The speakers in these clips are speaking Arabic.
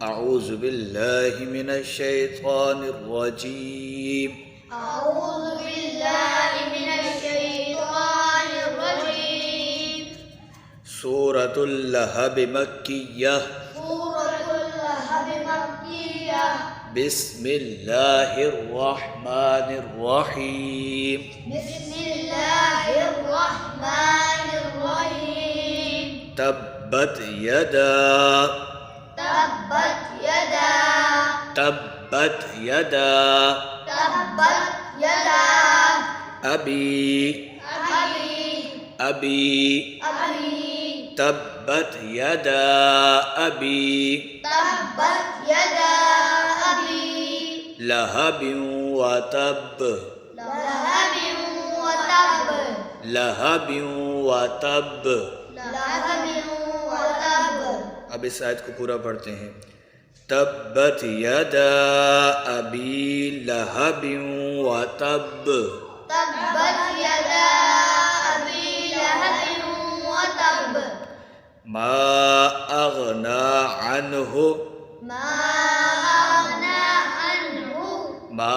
أعوذ بالله من الشيطان الرجيم. أعوذ بالله من الشيطان الرجيم. سورة اللهب مكية. سورة اللهب مكية. بسم الله الرحمن الرحيم. بسم الله الرحمن الرحيم. تبت يدا. تبت يدا. تبت يدا. تبت يدا. أبي. أبي. تبت يدا أبي. تبت يدا أبي. لهب وتب. لهب وتب. لهب وتب. لهب وتب. अब इस आयत को पूरा पढ़ते हैं। तब्बत यदा अबी लहब वतब। تبت يدا أبي لهب وتب. ما أغنى عنه. ما أغنى عنه. ما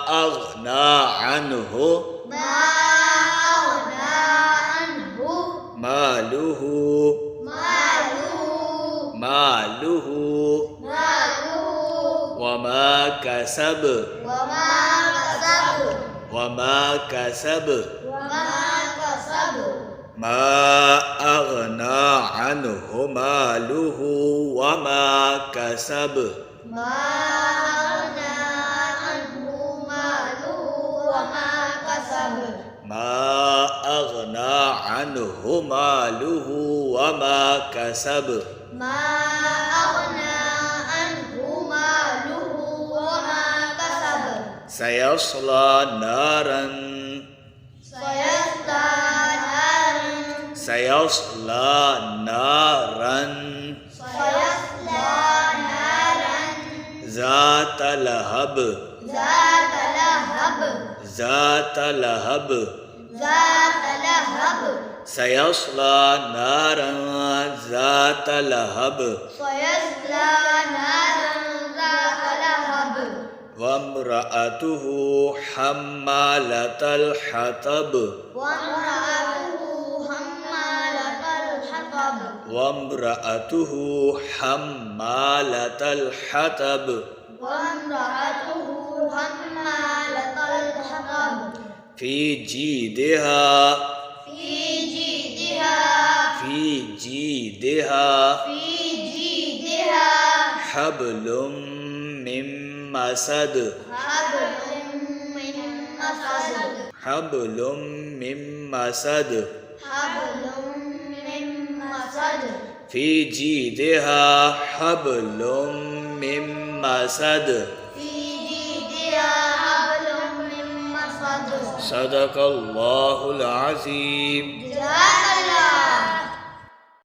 أغنى عنه. ما أغنى عنه. ماله. ماله. ماله. ماله. وما كسب. وما كسب. وما كسب. وما كسب. ما أغنى عنه ماله وما كسب. ما أغنى عنه ماله وما كسب. ما أغنى عنه ماله وما كسب. ما أغنى عنه ماله وما كسب. سيصلى نارا. سيصلى نارا. سيصلى نارا. سيصلى نارا. ذات لهب. ذات لهب. ذات لهب. ذات لهب. سيصلى نارا ذات لهب. سيصلى نارا ذات لهب. وامرأته حمالة الحطب. وامرأته حمالة الحطب. وامرأته حمالة الحطب. وامرأته حمالة الحطب. في جيدها. في جيدها. في جيدها. في جيدها. حبل من مسد. حبل من مسد. حبل من مسد. حبل من مسد. في جيدها حبل من مسد. في جيدها حبل من مسد. صدق الله العظيم. جزاك الله